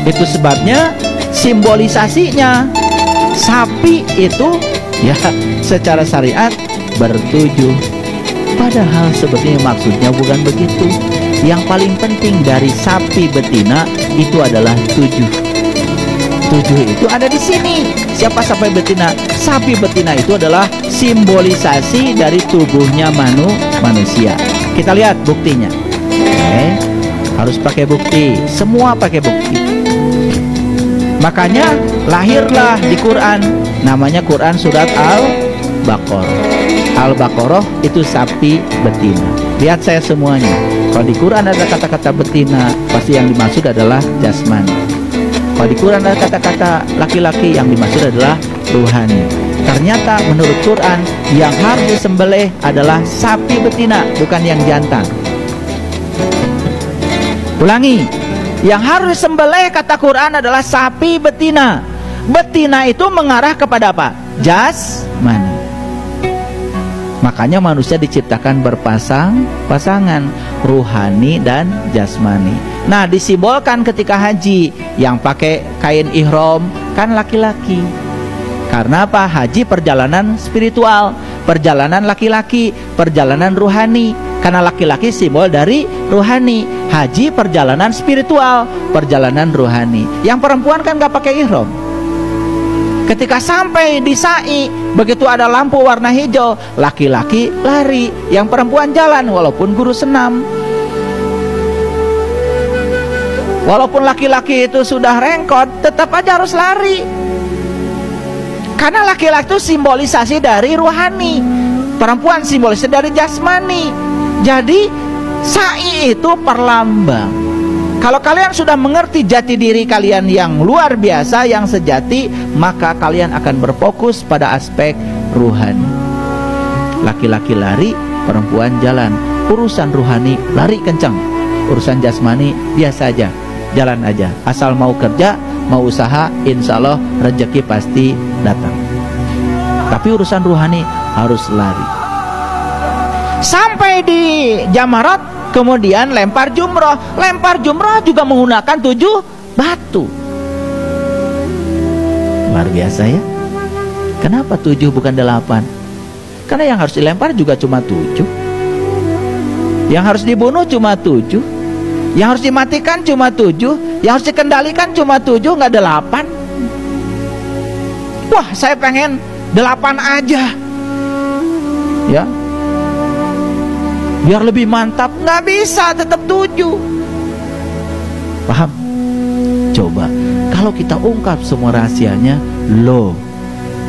Itu sebabnya simbolisasinya sapi itu ya secara syariat bertujuh. Padahal sebetulnya maksudnya bukan begitu. Yang paling penting dari sapi betina itu adalah tujuh. Tujuh itu ada di sini. Siapa sapi betina? Sapi betina itu adalah simbolisasi dari tubuhnya manusia. Kita lihat buktinya. Oke. Harus pakai bukti. Semua pakai bukti. Makanya lahirlah di Quran, namanya Quran surat Al-Baqarah. Al-Baqarah itu sapi betina. Lihat saya semuanya. Kalau di Quran ada kata-kata betina, pasti yang dimaksud adalah jasmani. Kalau di Quran ada kata-kata laki-laki, yang dimaksud adalah ruhani. Ternyata menurut Quran yang harus disembelih adalah sapi betina, bukan yang jantan. Ulangi, yang harus disembelih kata Quran adalah sapi betina. Betina itu mengarah kepada apa? Jasmani. Makanya manusia diciptakan berpasangan, ruhani dan jasmani. Nah, disimbolkan ketika haji, yang pakai kain ihram kan laki-laki. Karena apa? Haji perjalanan spiritual, perjalanan laki-laki, perjalanan ruhani. Karena laki-laki simbol dari ruhani, haji perjalanan spiritual, perjalanan ruhani. Yang perempuan kan gak pakai ihram. Ketika sampai di sa'i, begitu ada lampu warna hijau, laki-laki lari, yang perempuan jalan walaupun guru senam. Walaupun laki-laki itu sudah rengkot, tetap aja harus lari. Karena laki-laki itu simbolisasi dari ruhani, perempuan simbolisasi dari jasmani. Jadi sa'i itu perlambang. Kalau kalian sudah mengerti jati diri kalian yang luar biasa, yang sejati, maka kalian akan berfokus pada aspek ruhani. Laki-laki lari, perempuan jalan. Urusan ruhani lari kencang, urusan jasmani biasa aja, jalan aja. Asal mau kerja, mau usaha, insya Allah rezeki pasti datang. Tapi urusan ruhani harus lari. Sampai di Jamarat, kemudian lempar jumroh. Lempar jumroh juga menggunakan 7 batu. Luar biasa ya. Kenapa 7 bukan 8? Karena yang harus dilempar juga cuma 7. Yang harus dibunuh cuma 7. Yang harus dimatikan cuma 7. Yang harus dikendalikan cuma 7, nggak 8. Wah, saya pengen 8 aja ya, biar lebih mantap. Nggak bisa, tetap 7. Paham? Coba kalau kita ungkap semua rahasianya, loh,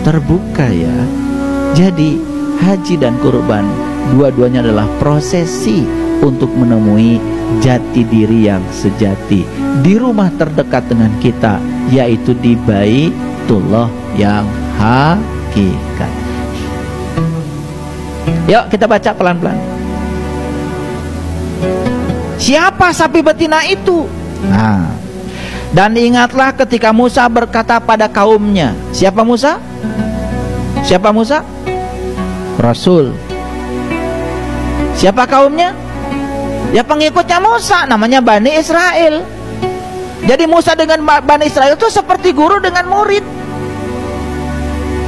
terbuka ya. Jadi haji dan kurban dua-duanya adalah prosesi untuk menemui jati diri yang sejati di rumah terdekat dengan kita, yaitu di Baitullah yang hakikat. Yuk kita baca pelan-pelan. Siapa sapi betina itu? Nah, dan ingatlah ketika Musa berkata pada kaumnya. Siapa Musa? Siapa Musa? Rasul. Siapa kaumnya? Ya pengikutnya Musa, namanya Bani Israel. Jadi Musa dengan Bani Israel itu seperti guru dengan murid.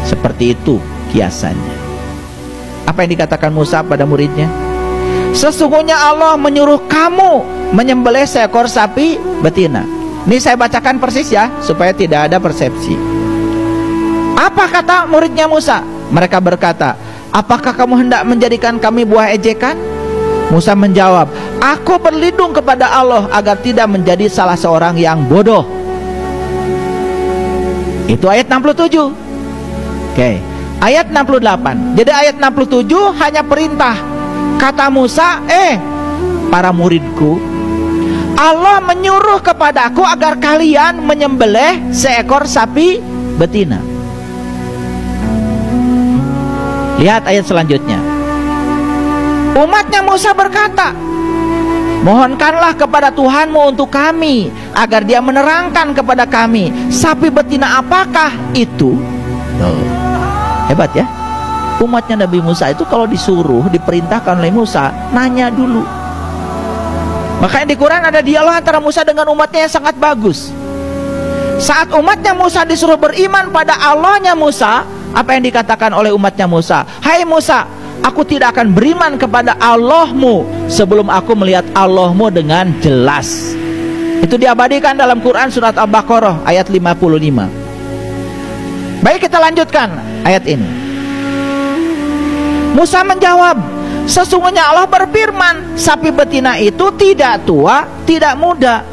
Seperti itu kiasannya. Apa yang dikatakan Musa pada muridnya? Sesungguhnya Allah menyuruh kamu menyembelih seekor sapi betina. Ini saya bacakan persis ya, supaya tidak ada persepsi. Apa kata muridnya Musa? Mereka berkata, apakah kamu hendak menjadikan kami buah ejekan? Musa menjawab, aku berlindung kepada Allah agar tidak menjadi salah seorang yang bodoh. Itu ayat 67. Oke, ayat 68. Jadi ayat 67 hanya perintah. Kata Musa, para muridku, Allah menyuruh kepadaku agar kalian menyembelih seekor sapi betina. Lihat ayat selanjutnya. Umatnya Musa berkata, mohonkanlah kepada Tuhanmu untuk kami, agar dia menerangkan kepada kami, sapi betina apakah itu? Hebat ya. Umatnya Nabi Musa itu kalau disuruh, diperintahkan oleh Musa, nanya dulu. Makanya di Quran ada dialog antara Musa dengan umatnya yang sangat bagus. Saat umatnya Musa disuruh beriman pada Allahnya Musa, apa yang dikatakan oleh umatnya Musa? Hai Musa, aku tidak akan beriman kepada Allahmu sebelum aku melihat Allahmu dengan jelas. Itu diabadikan dalam Quran surat Al-Baqarah ayat 55. Baik, kita lanjutkan ayat ini. Musa menjawab, sesungguhnya Allah berfirman, sapi betina itu tidak tua, tidak muda,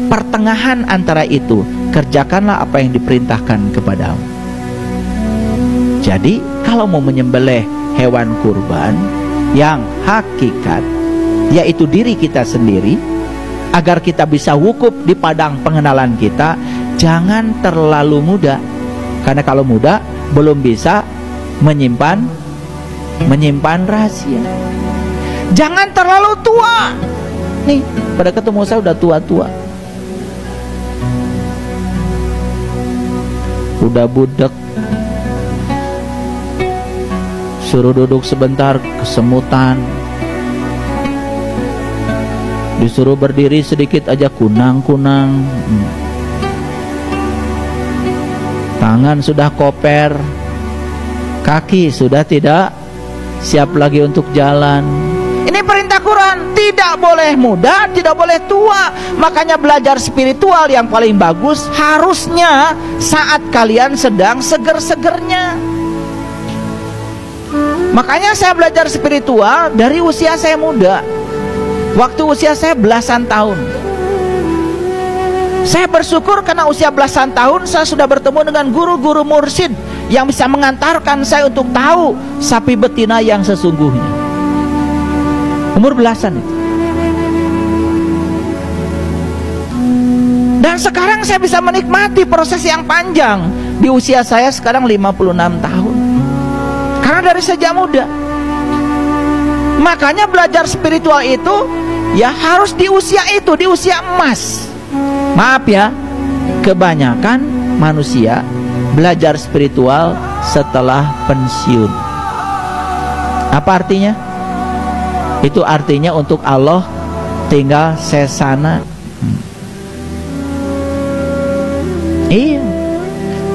pertengahan antara itu. Kerjakanlah apa yang diperintahkan kepadamu. Jadi kalau mau menyembelih hewan kurban yang hakikat, yaitu diri kita sendiri, agar kita bisa wukuf di padang pengenalan kita, jangan terlalu muda. Karena kalau muda belum bisa menyimpan rahasia. Jangan terlalu tua. Nih, pada ketemu saya udah tua-tua, udah budek, suruh duduk sebentar kesemutan, disuruh berdiri sedikit aja kunang-kunang, tangan sudah koper, kaki sudah tidak siap lagi untuk jalan. Ini perintah Quran, tidak boleh muda, tidak boleh tua. Makanya belajar spiritual yang paling bagus harusnya saat kalian sedang seger-segernya. Makanya saya belajar spiritual dari usia saya muda. Waktu usia saya belasan tahun. Saya bersyukur karena usia belasan tahun saya sudah bertemu dengan guru-guru mursyid yang bisa mengantarkan saya untuk tahu sapi betina yang sesungguhnya. Umur belasan itu. Dan sekarang saya bisa menikmati proses yang panjang. Di usia saya sekarang 56 tahun. Karena dari sejak muda. Makanya belajar spiritual itu ya harus di usia itu, di usia emas. Maaf ya, kebanyakan manusia belajar spiritual setelah pensiun. Apa artinya? Itu artinya untuk Allah tinggal sesana. Iya.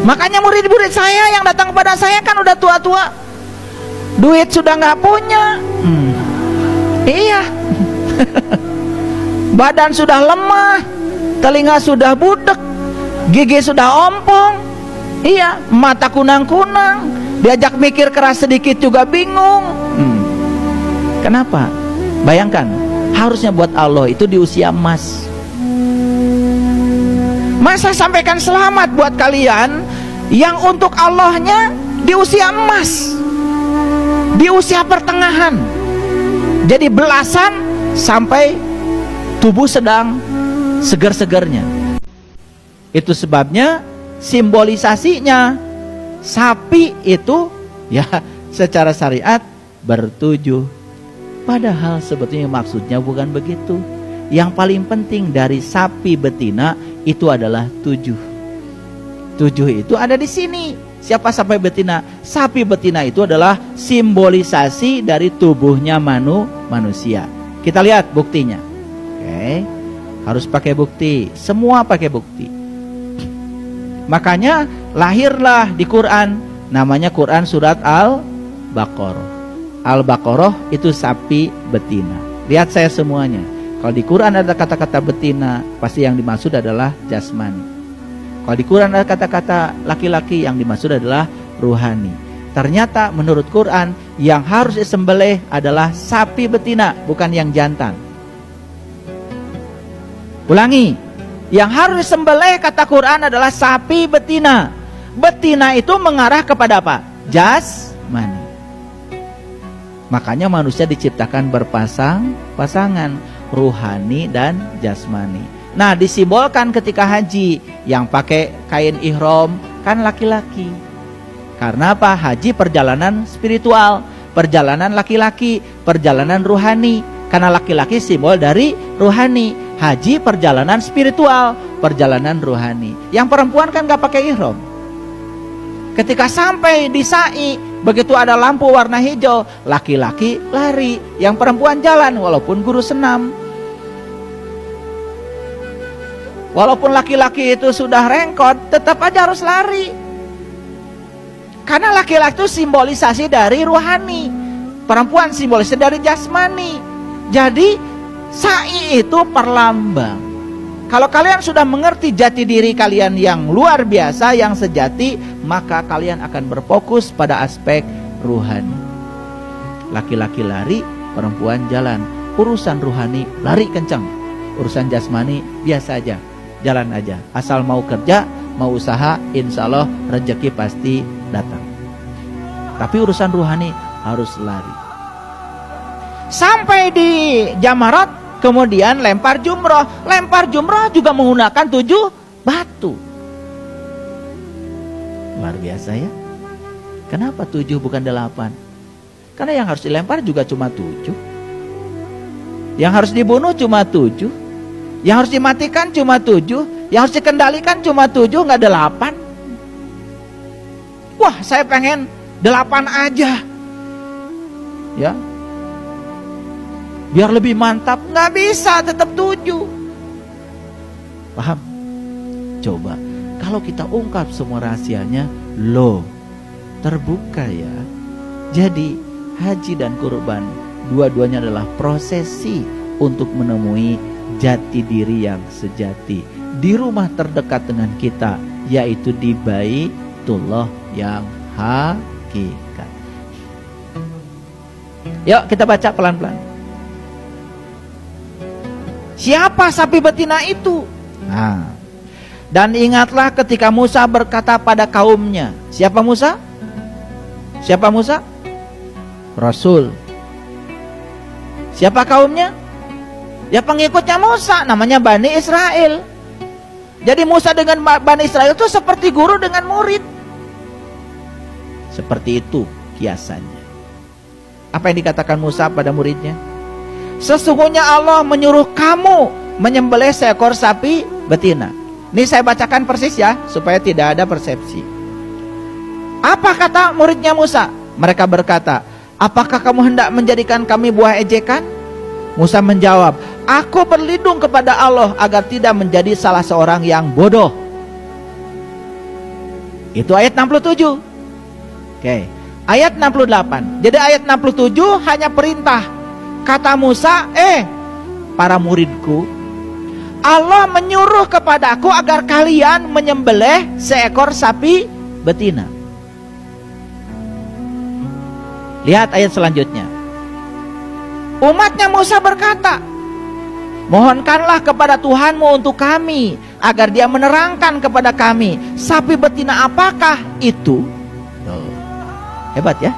Makanya murid-murid saya yang datang kepada saya kan udah tua-tua, duit sudah nggak punya. Iya. Badan sudah lemah, telinga sudah budek, gigi sudah ompong. Iya, mata kunang-kunang, diajak mikir keras sedikit juga bingung. Kenapa? Bayangkan, harusnya buat Allah itu di usia emas. Masa sampaikan selamat buat kalian yang untuk Allahnya di usia emas, di usia pertengahan. Jadi belasan sampai tubuh sedang segar-segarnya. Itu sebabnya simbolisasinya sapi itu ya secara syariat bertujuh. Padahal sebetulnya maksudnya bukan begitu. Yang paling penting dari sapi betina itu adalah 7. 7 itu ada di sini. Siapa sapi betina? Sapi betina itu adalah simbolisasi dari tubuhnya manusia. Kita lihat buktinya. Oke. Harus pakai bukti. Semua pakai bukti. Makanya lahirlah di Quran, namanya Quran surat Al-Baqarah. Al-Baqarah itu sapi betina. Lihat saya semuanya. Kalau di Quran ada kata-kata betina, pasti yang dimaksud adalah jasmani. Kalau di Quran ada kata-kata laki-laki, yang dimaksud adalah ruhani. Ternyata menurut Quran yang harus disembelih adalah sapi betina, bukan yang jantan. Ulangi, yang harus disembelih kata Quran adalah sapi betina. Betina itu mengarah kepada apa? Jasmani. Makanya manusia diciptakan berpasangan, ruhani dan jasmani. Nah, disimbolkan ketika haji, yang pakai kain ihram kan laki-laki. Karena apa? Haji perjalanan spiritual, perjalanan laki-laki, perjalanan ruhani. Karena laki-laki simbol dari ruhani, haji perjalanan spiritual, perjalanan ruhani. Yang perempuan kan gak pakai ihram. Ketika sampai di sa'i, begitu ada lampu warna hijau, laki-laki lari, yang perempuan jalan walaupun guru senam. Walaupun laki-laki itu sudah rengkot, tetap aja harus lari. Karena laki-laki itu simbolisasi dari rohani, perempuan simbolisasi dari jasmani. Jadi sa'i itu perlambang. Kalau kalian sudah mengerti jati diri kalian yang luar biasa, yang sejati, maka kalian akan berfokus pada aspek rohani. Laki-laki lari, perempuan jalan. Urusan rohani lari kencang, urusan jasmani biasa aja, jalan aja. Asal mau kerja, mau usaha, insya Allah rezeki pasti datang. Tapi urusan rohani harus lari. Sampai di Jamarat, kemudian lempar jumroh. Lempar jumroh juga menggunakan 7 batu. Luar biasa ya. Kenapa 7 bukan 8? Karena yang harus dilempar juga cuma 7. Yang harus dibunuh cuma 7. Yang harus dimatikan cuma 7. Yang harus dikendalikan cuma 7, nggak 8. Wah, saya pengen 8 aja. Ya. Biar lebih mantap, nggak bisa, tetap 7. Paham? Coba, kalau kita ungkap semua rahasianya, loh, terbuka ya. Jadi, haji dan kurban, dua-duanya adalah prosesi untuk menemui jati diri yang sejati di rumah terdekat dengan kita, yaitu di Baitullah yang hakikat. Yuk, kita baca pelan-pelan. Siapa sapi betina itu? Nah, dan ingatlah ketika Musa berkata pada kaumnya. Siapa Musa? Siapa Musa? Rasul. Siapa kaumnya? Ya pengikutnya Musa, namanya Bani Israel. Jadi Musa dengan Bani Israel itu seperti guru dengan murid. Seperti itu kiasannya. Apa yang dikatakan Musa pada muridnya? Sesungguhnya Allah menyuruh kamu menyembelih seekor sapi betina. Ini saya bacakan persis ya, supaya tidak ada persepsi. Apa kata muridnya Musa? Mereka berkata, apakah kamu hendak menjadikan kami buah ejekan? Musa menjawab, aku berlindung kepada Allah agar tidak menjadi salah seorang yang bodoh. Itu ayat 67. Oke, ayat 68. Jadi ayat 67 hanya perintah. Kata Musa, para muridku, Allah menyuruh kepadaku agar kalian menyembelih seekor sapi betina. Lihat ayat selanjutnya. Umatnya Musa berkata, mohonkanlah kepada Tuhanmu untuk kami, agar dia menerangkan kepada kami, sapi betina apakah itu? Hebat ya.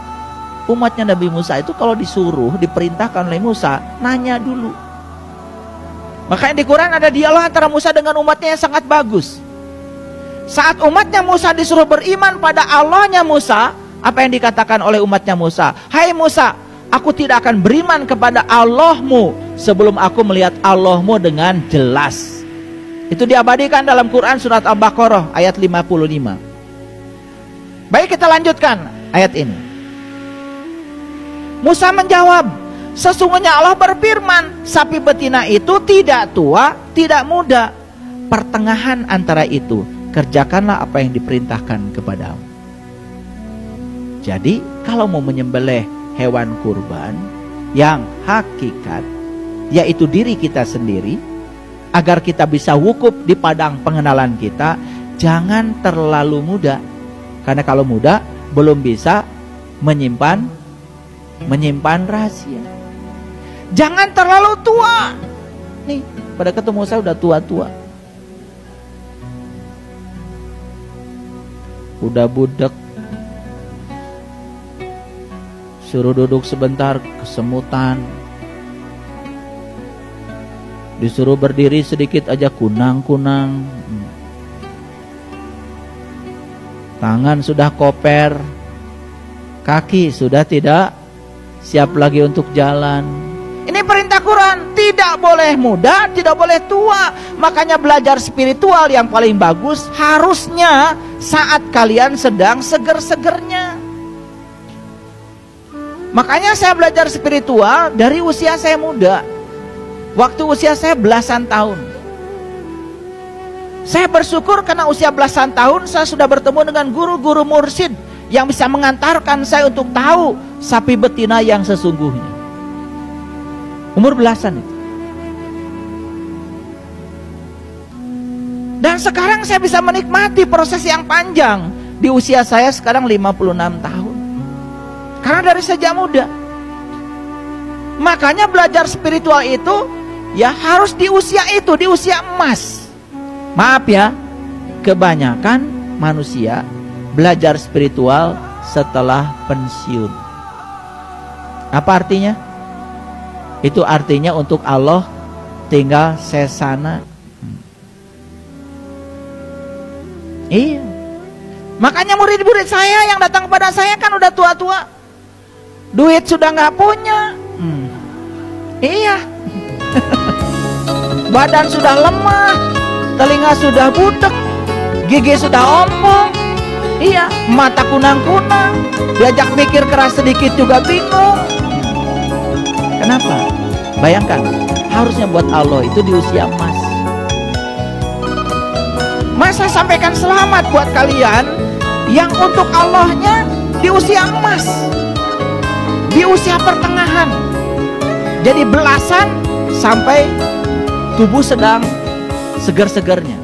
Umatnya Nabi Musa itu kalau disuruh, diperintahkan oleh Musa, nanya dulu. Makanya di Quran ada dialog antara Musa dengan umatnya yang sangat bagus. Saat umatnya Musa disuruh beriman pada Allahnya Musa, apa yang dikatakan oleh umatnya Musa? Hai Musa, aku tidak akan beriman kepada Allahmu sebelum aku melihat Allahmu dengan jelas. Itu diabadikan dalam Quran surat Al-Baqarah ayat 55. Baik, kita lanjutkan ayat ini. Musa menjawab, sesungguhnya Allah berfirman, sapi betina itu tidak tua, tidak muda. Pertengahan antara itu, kerjakanlah apa yang diperintahkan kepadamu. Jadi, kalau mau menyembelih hewan kurban yang hakikat, yaitu diri kita sendiri, agar kita bisa wukuf di padang pengenalan kita, jangan terlalu muda. Karena kalau muda, belum bisa menyimpan rahasia. Jangan terlalu tua. Nih, pada ketemu saya udah tua-tua, udah budek, suruh duduk sebentar kesemutan, disuruh berdiri sedikit aja kunang-kunang, tangan sudah koper, kaki sudah tidak siap lagi untuk jalan. Ini perintah Quran, tidak boleh muda, tidak boleh tua. Makanya belajar spiritual yang paling bagus harusnya saat kalian sedang seger-segernya. Makanya saya belajar spiritual dari usia saya muda. Waktu usia saya belasan tahun. Saya bersyukur karena usia belasan tahun saya sudah bertemu dengan guru-guru mursyid yang bisa mengantarkan saya untuk tahu sapi betina yang sesungguhnya. Umur belasan itu. Dan sekarang saya bisa menikmati proses yang panjang. Di usia saya sekarang 56 tahun. Karena dari sejak muda. Makanya belajar spiritual itu ya harus di usia itu, di usia emas. Maaf ya, kebanyakan manusia belajar spiritual setelah pensiun. Apa artinya? Itu artinya untuk Allah tinggal sesana. Iya. Makanya murid-murid saya yang datang kepada saya kan udah tua-tua. Duit sudah nggak punya. Iya. Badan sudah lemah, telinga sudah butek, gigi sudah ompong. Iya, mata kunang-kunang. Diajak mikir keras sedikit juga bingung. Kenapa? Bayangkan, harusnya buat Allah itu di usia emas. Saya sampaikan selamat buat kalian yang untuk Allahnya di usia emas, di usia pertengahan. Jadi belasan sampai tubuh sedang segar-segarnya.